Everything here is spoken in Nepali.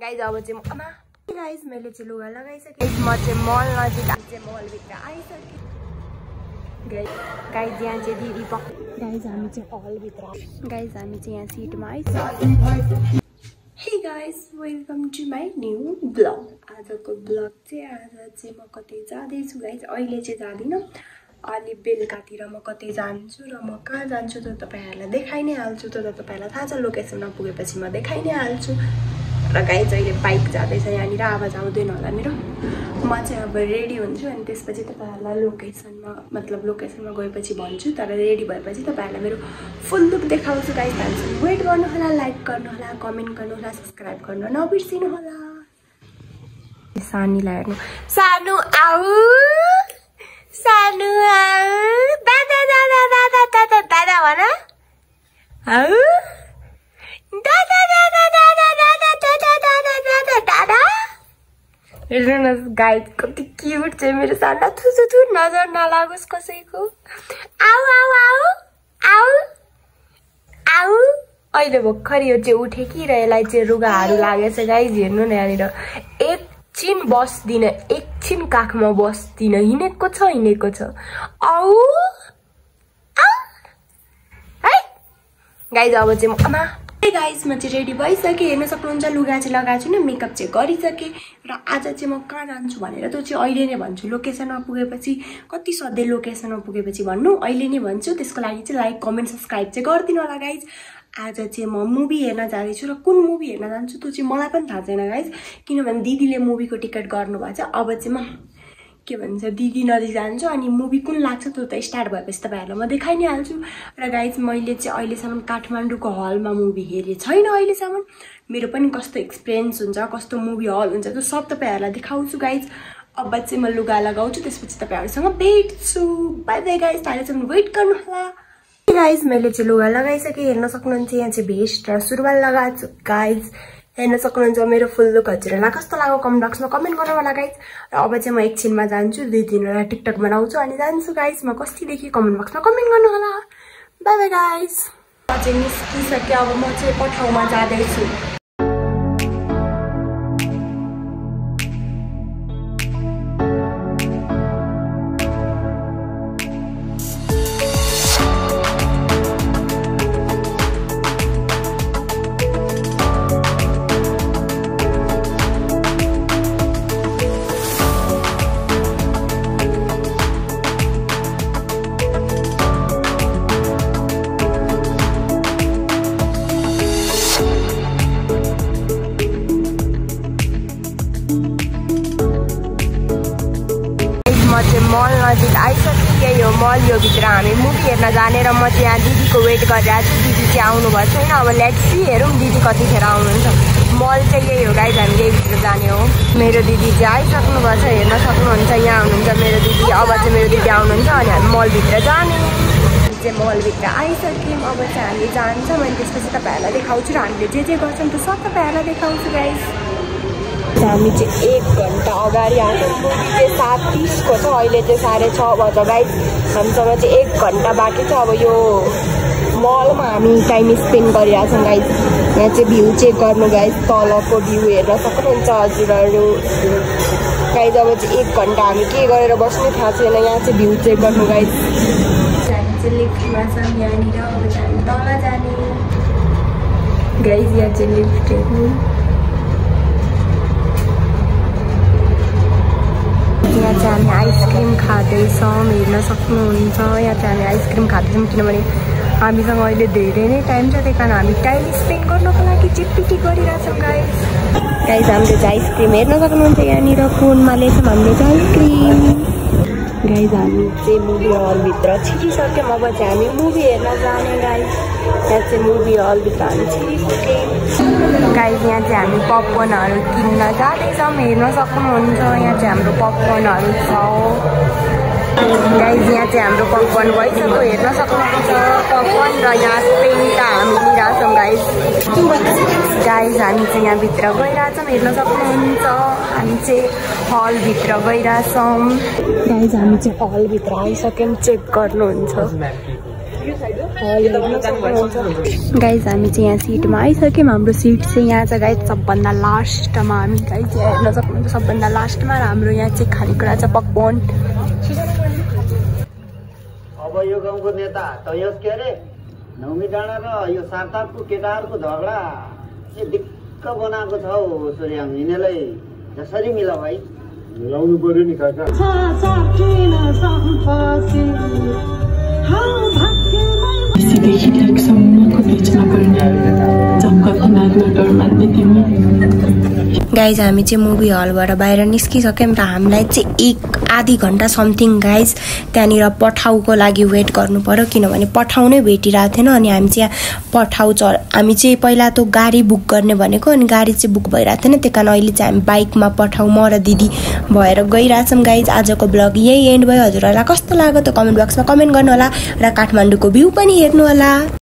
गाइज अब चाहिँ आमा गाइज मैले चाहिँ लुगा लगाइसकेँ म चाहिँ मल नजिक चाहिँ मलभित्र आइसकेँ गाइज यहाँ चाहिँ दिदी गाइज हामी चाहिँ हलभित्र गाइज हामी चाहिँ यहाँ सिटमा आइसक्यौँ। Hey guys welcome to my new blog. आजको ब्लग चाहिँ आज चाहिँ म कतै जाँदैछु गाइज। अहिले चाहिँ जाँदिनँ, अलि बेलुकातिर म कतै जान्छु र म कहाँ जान्छु त तपाईँहरूलाई देखाइ नै हाल्छु। त तपाईँहरूलाई थाहा छ, लोकेसनमा पुगेपछि म देखाइ नै हाल्छु। र गाइज अहिले बाइक जाँदैछ यहाँनिर, आवाज आउँदैन होला मेरो। म चाहिँ अब रेडी हुन्छु अनि त्यसपछि तपाईँहरूलाई लोकेसनमा गएपछि भन्छु। तर रेडी भएपछि तपाईँहरूलाई मेरो फुल लुक देखाउँछु गाइज। त्यहाँदेखि वेट गर्नु होला, लाइक गर्नु होला, कमेन्ट गर्नु होला, सब्सक्राइब गर्नु नबिर्सिनु होला। सानीलाई हेर्नु, सानु आऊ, सानु आऊ, दादा दादा दादा दादा दादा भन, आऊ दादा दादा दादा दादा दादा दादा दादा दादा। हेर्नुहोस् गाइज कति क्युट चाहिँ मेरो सानो। थुथु थु नजर नलागोस् कसैको। आऊ आऊ आऊ आऊ आऊ। अहिले भर्खर यो चाहिँ उठे कि र यसलाई चाहिँ रुगाहरू लागेछ गाइज। हेर्नु न यहाँनिर एकछिन बस्दिनँ, एकछिन काखमा बस्दिनँ, हिँडेको छ। आऊ आऊ है गाइज। अब चाहिँ आमा गाइज म चाहिँ रेडी भइसकेँ। हेर्न सक्नुहुन्छ लुगा चाहिँ लगाएको छु न, मेकअप चाहिँ गरिसकेँ। र आज चाहिँ म कहाँ जान्छु भनेर त्यो चाहिँ अहिले नै भन्छु। लोकेसनमा पुगेपछि, कति सधैँ लोकेसनमा पुगेपछि भन्नु, अहिले नै भन्छु। त्यसको लागि चाहिँ लाइक कमेन्ट सब्सक्राइब चाहिँ गरिदिनु होला गाइज। आज चाहिँ म मुभी हेर्न जाँदैछु र कुन मुभी हेर्न जान्छु त्यो चाहिँ मलाई पनि थाहा छैन गाइज, किनभने दिदीले मुभीको टिकट गर्नुभएको छ। अब चाहिँ म के भन्छ दिदी नजिक जान्छु अनि मुभी कुन लाग्छ त्यो त स्टार्ट भएपछि तपाईँहरूलाई म देखाइ नै हाल्छु। र गाइज मैले चाहिँ अहिलेसम्म काठमाडौँको हलमा मुभी हेरेँ छैन अहिलेसम्म। मेरो पनि कस्तो एक्सपिरियन्स हुन्छ, कस्तो मुभी हल हुन्छ त्यो सब तपाईँहरूलाई देखाउँछु गाइज। अब चाहिँ म लुगा लगाउँछु, त्यसपछि तपाईँहरूसँग भेट्छु। बाई बाई गाइज, तालेसम्म वेट गर्नु होला। गाइज मैले चाहिँ लुगा लगाइसकेँ। हेर्न सक्नुहुन्छ यहाँ चाहिँ भेस्ट र सुरुवाल लगाएको छु गाइज। हेर्न सक्नुहुन्छ मेरो फुल लुक हजुरहरूलाई कस्तो लाग्यो कमेन्ट बक्समा कमेन्ट गर्नु होला गाइज। र अब चाहिँ म एकछिनमा जान्छु, 2-3 वटा टिकटक बनाउँछु अनि जान्छु गाइज। म कस्तो देखि कमेन्ट बक्समा कमेन्ट गर्नु होला। By by guys. म चाहिँ निस्किसकेँ, अब म चाहिँ पठाउमा जाँदैछु। मल नजिक आइसक्यो। यही हो मल, यो भित्र हामी मुभी हेर्न जाने र म चाहिँ यहाँ दिदीको वेट गरिरहेको छु। दिदी चाहिँ आउनुभएको छैन। अब लेट्स सी, हेरौँ दिदी कतिखेर आउनुहुन्छ। मल चाहिँ यही हो गाइज, हामी यही भित्र जाने हो। मेरो दिदी चाहिँ आइसक्नु भएको छ, हेर्न सक्नुहुन्छ यहाँ आउनुहुन्छ मेरो दिदी। अब चाहिँ मेरो दिदी आउनुहुन्छ अनि हामी मलभित्र जाने। चाहिँ मलभित्र आइसक्यौँ, अब चाहिँ हामी जान्छौँ अनि त्यसपछि तपाईँहरूलाई देखाउँछु र हामीले जे गर्छौँ त्यो सब तपाईँहरूलाई देखाउँछु गाइज। हामी चाहिँ 1 घन्टा अगाडि आएको, मुभी चाहिँ 7:30 को छ, अहिले चाहिँ 6:30 बज्यो गाइज। हामीसँग चाहिँ 1 घन्टा बाँकी छ। अब यो मलमा हामी टाइम स्पेन्ड गरिरहेछौँ गाइज। यहाँ चाहिँ भ्यू चेक गर्नु गाइज, तलको भ्यू हेर्न सक्नुहुन्छ हजुरहरू गाइज। अब चाहिँ 1 घन्टा हामी के गरेर बस्ने थाहा छैन। यहाँ चाहिँ भ्यू चेक गर्नु गाइज। हामी चाहिँ लिफ्टमा छौँ यहाँनिर, अब चाहिँ हामी तल जाने गाइज। यहाँ चाहिँ लिफ्ट हेर्नु। यहाँ चाहिँ हामी आइसक्रिम खाँदैछौँ, हेर्न सक्नुहुन्छ। यहाँ चाहिँ हामी आइसक्रिम खाँदैछौँ किनभने हामीसँग अहिले धेरै नै टाइम छ, त्यही कारण हामी टाइम स्पेन्ड गर्नको लागि चिटपिटी गरिरहेछौँ गाइज। हामीले चाहिँ आइसक्रिम हेर्न सक्नुहुन्छ यहाँनिर फोनमा लेख्छौँ हामीले चाहिँ आइसक्रिम गाइज। हामी चाहिँ मुभी हलभित्र छिरिसक्यौँ, अब चाहिँ हामी मुभी हेर्न जाने गाइज। यहाँ चाहिँ मुभी हलभित्र हामी छिरिसक्यौँ गाइज। यहाँ चाहिँ हामी पपकर्नहरू किन्न जाँदैछौँ, हेर्न सक्नुहुन्छ। यहाँ चाहिँ हाम्रो पपकर्नहरू छ गाइज। यहाँ चाहिँ हाम्रो पपकर्न भइसक्यो, हेर्न सक्नुहुन्छ पपकर्न। र यहाँ पेन्टा हामी लिइरहेछौँ गाइज। हामी चाहिँ यहाँभित्र गइरहेछौँ, हेर्न सक्नुहुन्छ। हामी चाहिँ हलभित्र गइरहेछौँ गाइज। हामी चाहिँ हलभित्र आइसक्यौँ, चेक गर्नुहुन्छ गाइज हामी चाहिँ यहाँ सिटमा आइसक्यौँ। हाम्रो सिट चाहिँ यहाँ छ गाइज सबभन्दा लास्टमा। हामी गाइज यहाँ हेर्न सक्नुहुन्छ सबभन्दा लास्टमा। र हाम्रो यहाँ चाहिँ खानेकुरा छ पकवान। अब यो गाउँको नेता त यस के अरे नौमी डाँडा र यो सारतापको केटाहरूको झगडा चाहिँ दिक्क बनाएको छ हौ सूर्याङ। यिनीहरूलाई जसरी मिला भाइ मिलाउनु पर्यो नि काका। गाइज हामी चाहिँ मुभी हलबाट बाहिर निस्किसक्यौँ र हामीलाई चाहिँ 1-आधी घन्टा समथिङ गाइज त्यहाँनिर पठाउको लागि वेट गर्नु पर्यो, किनभने पठाउ नै भेटिरहेको थिएन। अनि हामी चाहिँ पठाउ हामी चाहिँ पहिला त गाडी बुक गर्ने भनेको, अनि गाडी चाहिँ बुक भइरहेको थिएन। त्यही कारण अहिले चाहिँ हामी बाइकमा पठाउ म र दिदी भएर गइरहेछौँ। गाइज आजको ब्लग यही एन्ड भयो। हजुरहरूलाई कस्तो लाग्यो त कमेन्ट बक्समा कमेन्ट गर्नु होला र काठमाडौँको भ्यू पनि हेर्नु होला।